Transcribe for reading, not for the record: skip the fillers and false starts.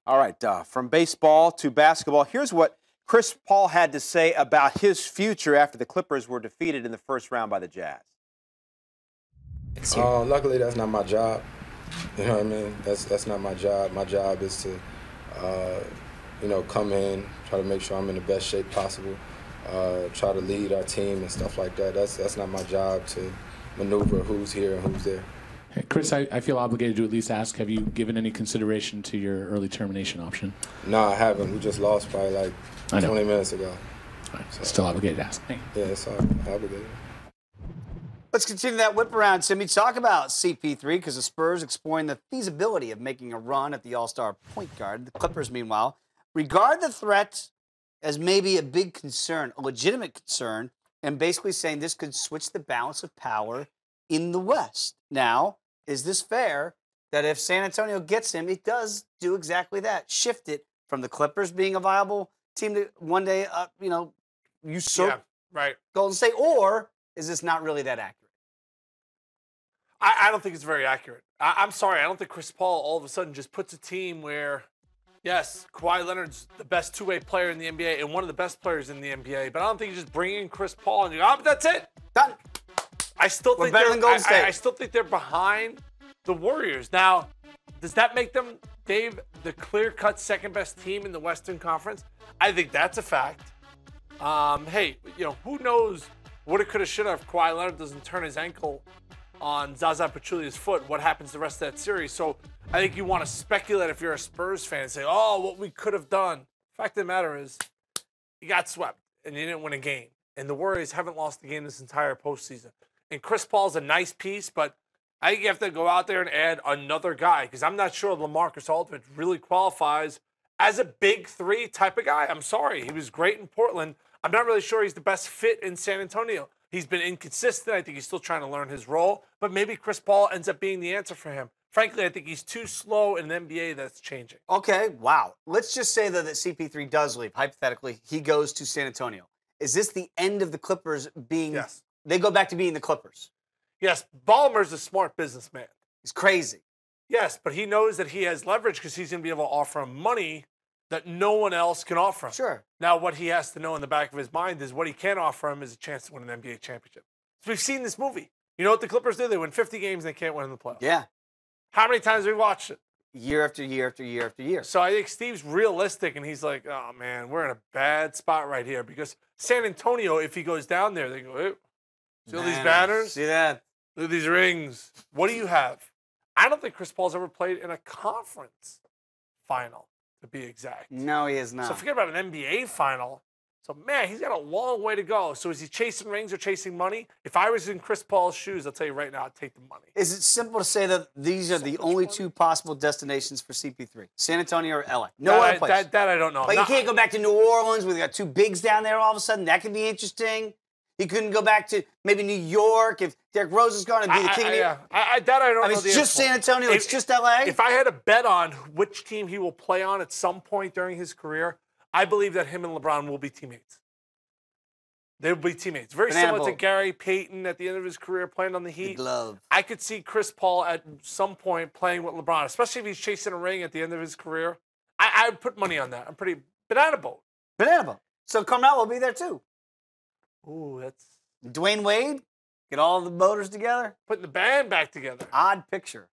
All right, from baseball to basketball, here's what Chris Paul had to say about his future after the Clippers were defeated in the first round by the Jazz. Luckily, that's not my job. You know what I mean? That's not my job. My job is to, come in, try to make sure I'm in the best shape possible, try to lead our team and stuff like that. That's not my job to maneuver who's here and who's there. Hey, Chris, I feel obligated to at least ask, have you given any consideration to your early termination option? No, I haven't. We just lost probably like 20 minutes ago. Right. So still obligated to ask. Yeah, it's obligated. Let's continue that whip around, Timmy. Talk about CP3 because the Spurs exploring the feasibility of making a run at the All-Star point guard. The Clippers, meanwhile, regard the threat as maybe a big concern, a legitimate concern, and basically saying this could switch the balance of power in the West. Now, is this fair that if San Antonio gets him, it does do exactly that, shift it from the Clippers being a viable team to one day, usurp Golden State, or is this not really that accurate? I don't think it's very accurate. I'm sorry. I don't think Chris Paul all of a sudden just puts a team where, yes, Kawhi Leonard's the best two-way player in the NBA and one of the best players in the NBA, but I don't think you just bring in Chris Paul and you go, but that's it. Done. I still think better than Golden State. I still think they're behind the Warriors. Now, does that make them, Dave, the clear-cut second-best team in the Western Conference? I think that's a fact. Hey, who knows what it could have, should have if Kawhi Leonard doesn't turn his ankle on Zaza Pachulia's foot, what happens the rest of that series. So I think you want to speculate if you're a Spurs fan and say, what we could have done. Fact of the matter is, you got swept and you didn't win a game. And the Warriors haven't lost a game this entire postseason. And Chris Paul's a nice piece, but I think you have to go out there and add another guy because I'm not sure LaMarcus Aldridge really qualifies as a big three type of guy. I'm sorry. He was great in Portland. I'm not really sure he's the best fit in San Antonio. He's been inconsistent. I think he's still trying to learn his role. But maybe Chris Paul ends up being the answer for him. Frankly, I think he's too slow in an NBA that's changing. Okay, wow. Let's just say, though, that CP3 does leave. Hypothetically, he goes to San Antonio. Is this the end of the Clippers being... Yes. They go back to being the Clippers? Yes. Ballmer's a smart businessman. He's crazy. Yes, but he knows that he has leverage because he's going to be able to offer him money that no one else can offer him. Sure. Now, what he has to know in the back of his mind is what he can offer him is a chance to win an NBA championship. So we've seen this movie. You know what the Clippers do? They win 50 games and they can't win in the playoffs. Yeah. How many times have we watched it? Year after year after year after year. So I think Steve's realistic, and he's like, oh, man, we're in a bad spot right here. Because San Antonio, if he goes down there, they go, hey, see all these banners? See that? Look at these rings. What do you have? I don't think Chris Paul's ever played in a conference final, to be exact. No, he is not. So forget about an NBA final. So, man, he's got a long way to go. So is he chasing rings or chasing money? If I was in Chris Paul's shoes, I'll tell you right now, I'd take the money. Is it simple to say that these are the only two possible destinations for CP3? San Antonio or LA? No other place. That I don't know. But you can't go back to New Orleans where they got two bigs down there all of a sudden. That could be interesting. He couldn't go back to maybe New York if Derrick Rose is gone and be the king of New York. I don't know. I mean, it's just San Antonio. It's just LA. If I had to bet on which team he will play on at some point during his career, I believe that him and LeBron will be teammates. They will be teammates. Very similar to Gary Payton at the end of his career playing on the Heat. I could see Chris Paul at some point playing with LeBron, especially if he's chasing a ring at the end of his career. I would put money on that. I'm pretty banana boat. Banana boat. So Carmelo will be there too. Ooh, that's... Dwayne Wade? Get all the boaters together? Putting the band back together. Odd picture.